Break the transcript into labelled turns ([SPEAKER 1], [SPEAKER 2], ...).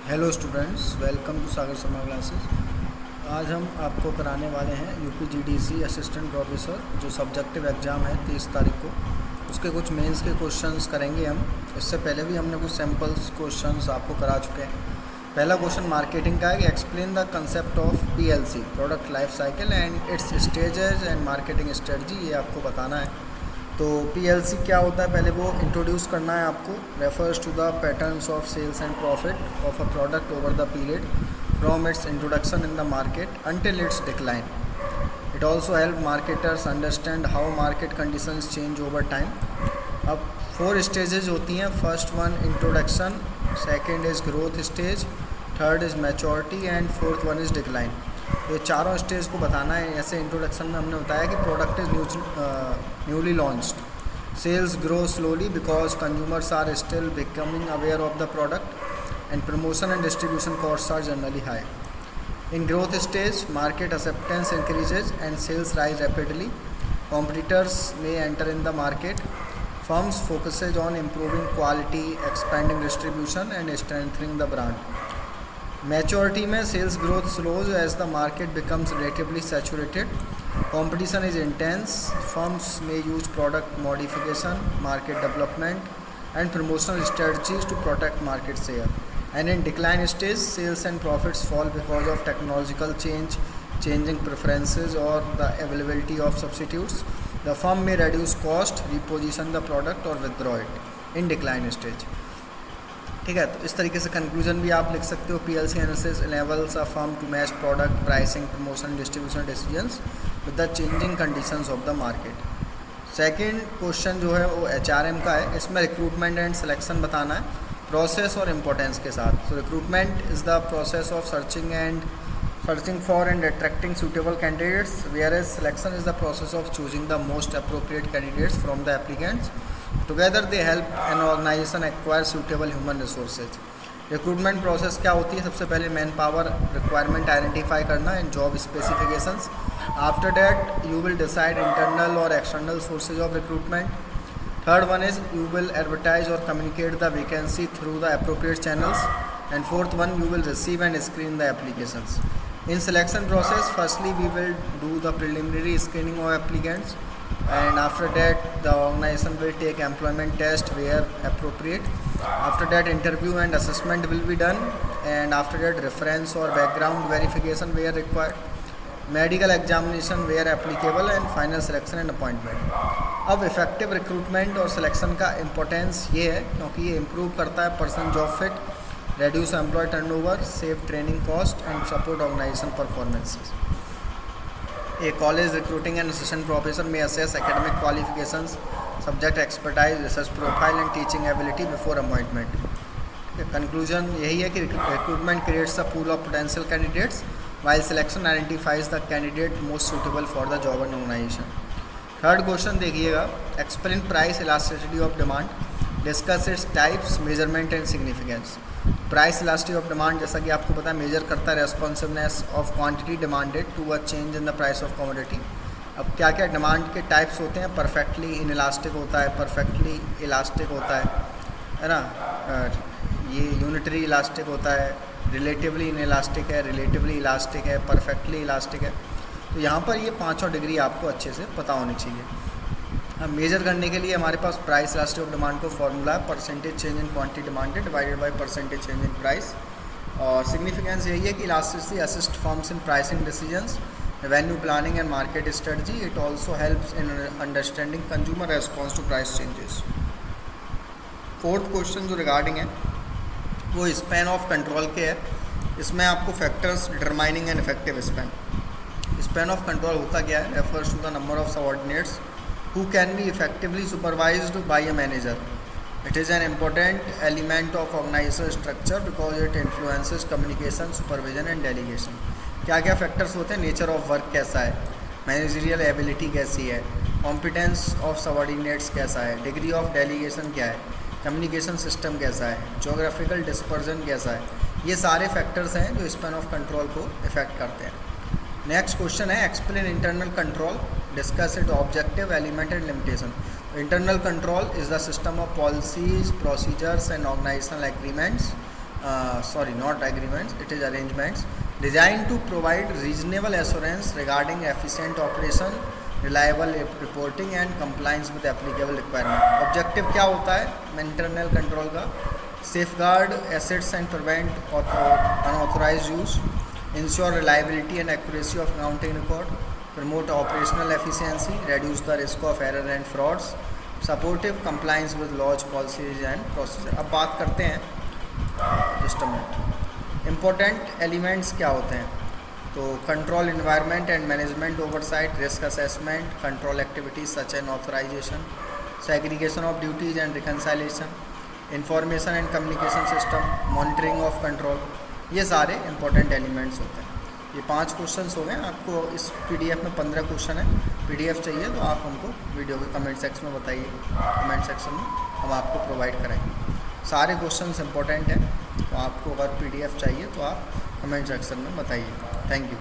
[SPEAKER 1] Hello students, welcome to Sagar Sharma classes. आज हम आपको कराने वाले हैं यूपीजीडीसी असिस्टेंट प्रोफेसर, जो सब्जेक्टिव एग्ज़ाम है 30 तारीख को। उसके कुछ मेंस के क्वेश्चंस करेंगे हम। इससे पहले भी हमने कुछ सैम्पल्स क्वेश्चंस आपको करा चुके हैं। पहला क्वेश्चन मार्केटिंग का है कि explain the concept of PLC, product life cycle and it's stages and marketing strategy. ये आपको बताना है। तो पीएलसी क्या होता है, पहले वो इंट्रोड्यूस करना है आपको। Refers to the patterns of sales and profit of a product over the period from its introduction in the market until its decline. It also help marketers understand how market conditions change over time. अब 4 stages होती हैं। First one introduction, second is growth stage, third is maturity and fourth one is decline. ये चारों stage को बताना है। ऐसे introduction में हमने बताया कि product is newly launched, sales grow slowly because consumers are still becoming aware of the product and promotion and distribution costs are generally high. In growth stage, market acceptance increases and sales rise rapidly. Competitors may enter in the market. Firms focuses on improving quality, expanding distribution and strengthening the brand. Maturity में sales growth slows as the market becomes relatively saturated. Competition is intense. Firms may use product modification, market development and promotional strategies to protect market share. And in decline stage, sales and profits fall because of technological change, changing preferences or the availability of substitutes. The firm may reduce cost, reposition the product or withdraw it in decline stage. ठीक है, तो इस तरीके से conclusion भी आप लिख सकते हो। PLC analysis enables a firm to match product pricing, promotion, distribution decisions with the changing conditions of the market. Second question जो है वो एचआरएम का है। इसमें रिक्रूटमेंट एंड सिलेक्शन बताना है प्रोसेस और इम्पोर्टेंस के साथ। So recruitment is the process of searching for and attracting suitable candidates, whereas selection is the process of choosing the most appropriate candidates from the applicants. Together they help an organization acquire suitable human resources. Recruitment process क्या होती है? सबसे पहले manpower requirement identify करना and job specifications. After that you will decide internal और external sources of recruitment. Third one is you will advertise or communicate the vacancy through the appropriate channels. And fourth one, you will receive and screen the applications. In selection process, firstly we will do the preliminary screening of applicants, and after that the organization will take employment test where appropriate. After that interview and assessment will be done, and after that reference or background verification where required, medical examination where applicable and final selection and appointment. अब effective recruitment और selection का importance ये है क्योंकि ये improve करता है person job fit, reduce employ turnover, save training cost and support organization performances. A college recruiting and assistant professor में assess academic qualifications, subject expertise, research profile and teaching ability before appointment. Conclusion यही है कि recruitment creates a pool of potential candidates while selection identifies the candidate most suitable for the job and organization. Third question देखिएगा, explain price elasticity of demand, discuss its types, measurement and significance. Price elasticity of demand जैसा कि आपको पता है measure करता है responsiveness of quantity demanded to a change in the price of commodity. अब क्या क्या डिमांड के टाइप्स होते हैं? परफेक्टली इनइलास्टिक होता है, परफेक्टली इलास्टिक होता है ना, ये यूनिटरी इलास्टिक होता है, रिलेटिवली इनइलास्टिक है, रिलेटिवली इलास्टिक है, परफेक्टली इलास्टिक है। तो यहाँ पर ये पाँचों डिग्री आपको अच्छे से पता होनी चाहिए। अब मेजर करने के लिए हमारे पास प्राइस इलास्टिसिटी ऑफ डिमांड को फॉर्मूला है percentage change in quantity demanded divided by percentage change in price. और सिग्निफिकेंस यही है कि elasticity assist firms in pricing decisions, revenue planning and market strategy. It also helps in understanding consumer response to price changes. Fourth question जो regarding है वो span of control के है। इसमें आपको factors determining an effective span. Span of control होता क्या है? Refers to the number of subordinates who can be effectively supervised by a manager. It is an important element of organization structure because it influences communication, supervision and delegation. क्या क्या factors होते हैं? Nature of work कैसा है, managerial ability कैसी है, competence of subordinates कैसा है, डिग्री ऑफ डेलीगेशन क्या है, कम्युनिकेशन सिस्टम कैसा है, जोग्राफिकल डिस्पर्जन कैसा है। ये सारे फैक्टर्स हैं जो स्पैन ऑफ कंट्रोल को इफेक्ट करते हैं। नेक्स्ट क्वेश्चन है explain internal control, discuss it objective, element and limitation. Internal control is the system of policies, procedures and organizational agreements not agreements, it is arrangements designed to provide reasonable assurance regarding efficient operation, reliable reporting and compliance with applicable requirement. Objective क्या होता है internal control का? Safeguard assets and prevent unauthorized use, ensure reliability and accuracy of accounting record, promote operational efficiency, reduce the risk of error and frauds, supportive compliance with laws, policies and procedure. अब बात करते हैं just a minute important elements क्या होते हैं. तो control environment and management oversight, risk assessment, control activities such and authorization, segregation of duties and reconciliation, information and communication system, monitoring of control, ये सारे इंपॉर्टेंट एलिमेंट्स होते हैं. ये 5 questions हो गए. आपको इस पीडीएफ में 15 क्वेश्चन है. पीडीएफ चाहिए तो आप हमको वीडियो के कमेंट सेक्शन में बताइए. कमेंट सेक्शन में हम आपको प्रोवाइड कराएंगे. सारे क्वेश्चंस इंपॉर्टेंट हैं. तो आपको अगर पीडीएफ चाहिए तो आप कमेंट सेक्शन में बताइए. Thank you.